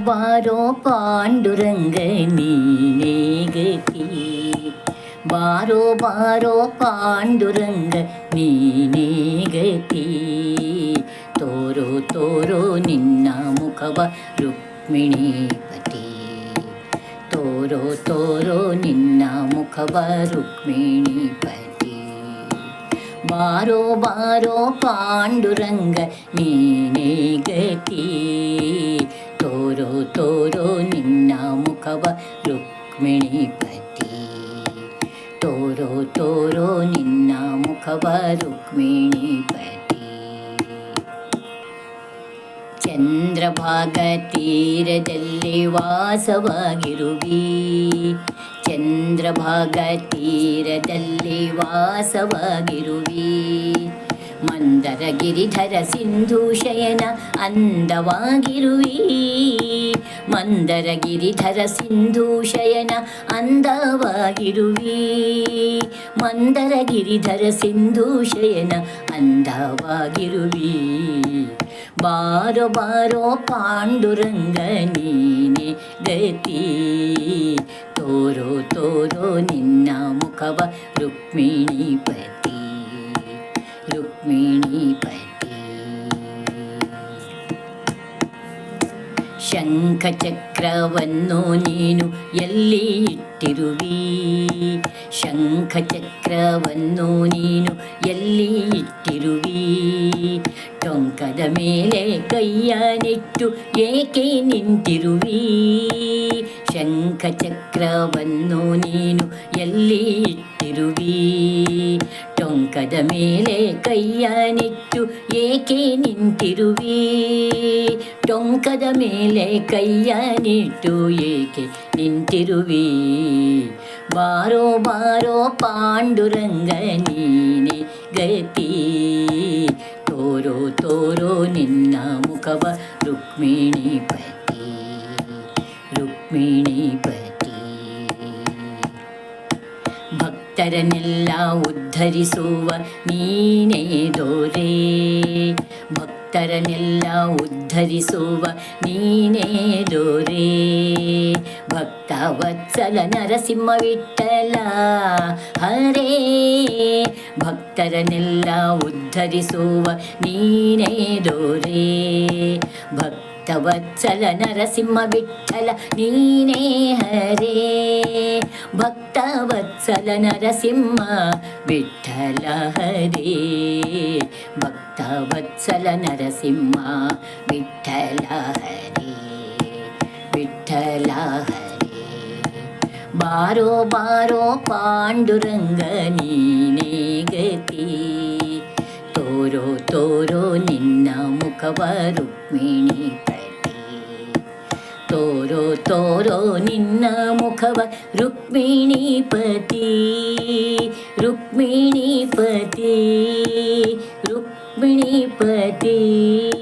ಬಾರೋ ಪಾಂಡುರಂಗ ನೀನೇ ಗತಿ. ಬಾರೋ ಬಾರೋ ಪಾಂಡುರಂಗ ನೀನೇ ಗತಿ. ತೋರೋ ತೋರೋ ನಿನ್ನ ಮುಖವ ರುಕ್ಮಿಣೀಪತಿ. ತೋರೋ ತೋರೋ ನಿನ್ನ ಮುಖವ ರುಕ್ಮಿಣೀಪತಿ. ಬಾರೋ ಬಾರೋ ಪಾಂಡುರಂಗ ನೀನೇ ಗತಿ. ತೋರೋ ತೋರೋ ನಿನ್ನ ಮುಖವ ರುಕ್ಮಿಣೀಪತಿ. ತೋರೋ ತೋರೋ ನಿನ್ನ ಮುಖವ ರುಕ್ಮಿಣೀಪತಿ. ಚಂದ್ರಭಾಗ ತೀರದಲ್ಲಿ ವಾಸವಾಗಿರುವಿ. ಚಂದ್ರಭಾಗ ತೀರದಲ್ಲಿ ವಾಸವಾಗಿರುವಿ. ಮಂದರ ಗಿರಿಧರ ಸಿಂಧು ಶಯನ ಅಂದವಾಗಿರುವಿ. ಮಂದರ ಗಿರಿಧರ ಸಿಂಧು ಶಯನ ಅಂದವಾಗಿರುವಿ. ಮಂದರ ಗಿರಿಧರ ಸಿಂಧು ಶಯನ ಅಂದವಾಗಿರುವಿ. ಬಾರೋ ಬಾರೋ ಪಾಂಡುರಂಗ ನೀನೆ ಗತಿ. ತೋರೋ ತೋರೋ ನಿನ್ನ ಮುಖವ ರುಕ್ಮಿಣೀಪತಿ. ರುಕ್ಮಿಣೀಪತಿ. ಶಂಖಚಕ್ರವನ್ನು ನೀನು ಎಲ್ಲಿ ಇಟ್ಟಿರುವಿ. ಶಂಖಚಕ್ರವನ್ನು ನೀನು ಎಲ್ಲಿ ಇಟ್ಟಿರುವಿ. ಟೊಂಕದ ಮೇಲೆ ಕೈಯನಿಟ್ಟು ಏಕೆ ನಿಂತಿರುವಿ. ಶಂಖಚಕ್ರವನ್ನು ನೀನು ಎಲ್ಲಿ ಇಟ್ಟಿರುವಿ. ಟೊಂಕದ ಮೇಲೆ ಕೈಯನಿಟ್ಟು ಏಕೆ ನಿಂತಿರುವಿ. ಟೊಂಕದ ಮೇಲೆ ಕೈಯನಿಟ್ಟು ಏಕೆ ನಿಂತಿರುವಿ. ಬಾರೋ ಬಾರೋ ಪಾಂಡುರಂಗ ನೀನೆ ಗತಿ. ತೋರೋ ತೋರೋ ನಿನ್ನ ಮುಖವ ರುಕ್ಮಿಣೀಪತಿ. ರುಕ್ಮಿಣೀಪತಿ. ಭಕ್ತರನ್ನೆಲ್ಲ ಉದ್ಧರಿಸುವ ನೀನೇ ದೊರೆ. ಭಕ್ತರನ್ನೆಲ್ಲ ಉದ್ಧರಿಸುವ ನೀನೇ ದೊರೆ. ಭಕ್ತವತ್ಸಲ ನರಸಿಂಹ ವಿಠ್ಠಲ ಹರೇ. ಭಕ್ತರನ್ನೆಲ್ಲ ಉದ್ಧರಿಸುವ ನೀನೇ ದೊರೆ. ಭಕ್ತವತ್ಸಲ ನರಸಿಂಹ ವಿಠ್ಠಲ ನೀನೇ ಹರೇ. ಭಕ್ತವತ್ಸಲ ನರಸಿಂಹ ವಿಠ್ಠಲ ಹರೇ. ಭಕ್ತವತ್ಸಲ ನರಸಿಂಹ ವಿಠ್ಠಲ ಹರೇ. ವಿಠ್ಠಲ ಹರೇ. ಬಾರೋ ಬಾರೋ ಪಾಂಡುರಂಗ ನೀನೇ ಗತಿ. ತೋರೋ ತೋರೋ ನಿನ್ನ ಮುಖವ ರುಕ್ಮಿಣೀಪತಿ. ತೋರೋ ತೋರೋ ನಿನ್ನ ಮುಖವ ರುಕ್ಮಿಣೀಪತಿ. ರುಕ್ಮಿಣೀಪತಿ. ರುಕ್ಮಿಣೀಪತಿ.